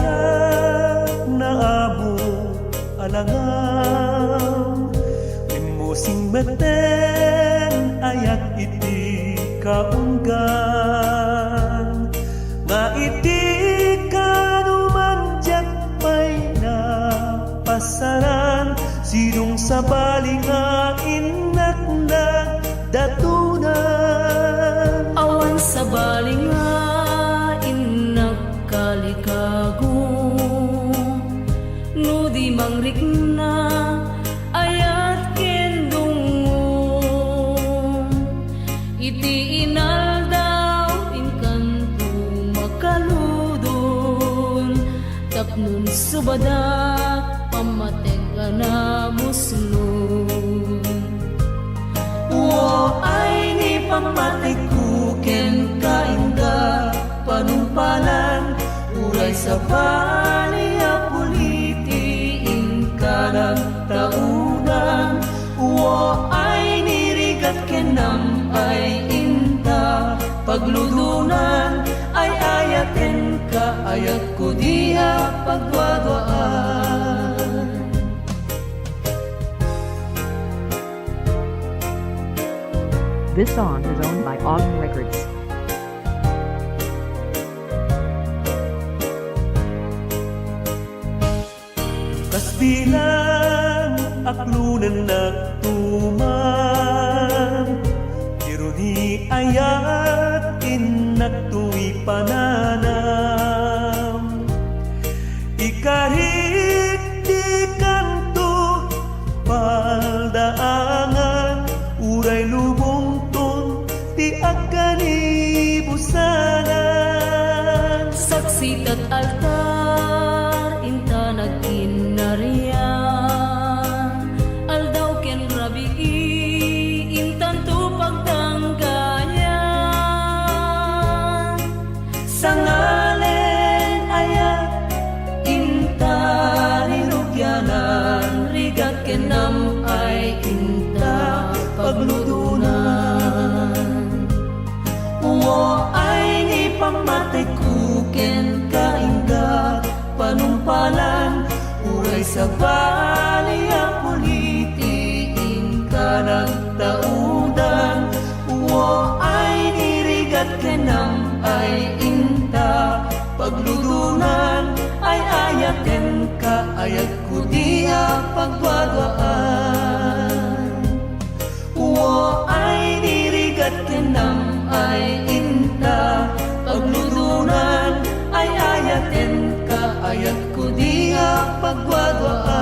ayak na amo alangam Limusing meten ayak iti kaunggan Nga iti kanumanjak may napasaran Sinong sa balinga inak na datunan Awan sa balinga inak kalikago No di mangrikna ayat kendungong Iti inaldaw inkanto makaludon Tapnon subadak pamateng na muslon Wo ay ni pamatay kuken kainda panumpalan Uray sa baliya puliti inkanang taunan Wo ay nirigat kenam ay inda pagludunan Ay ayaten ka ayat ko diya pagwadwaan This song is owned by Autumn Records. Kas bilang aklunan nagtuman Ironi ayat inagtuwi pananam Ikarit di kanto paldaangan Uray lubong ton ti agkani busanan Saksit at altar inta nagkinarian Aldaw ken rabii intan tu pagtanggayan Sa ngalen ayat inta rinugyanan Rigat kenam ay inta pagludunan Uwo ay ni pamatay kuken kaingat panumpalan Uray sa baliya puliti inkanang taudan Uwo ay nirigat kenam ay inta pagludunan Ay ayaten ka ayat ko diya pagwadwaan Uwo ay nirigat kenam ay inta pagludunan Ay ayaten ka ayat ko diya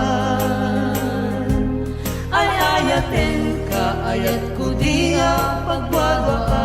pagwadwaan Ay ayaten ka ayat ko diya pagwadwaan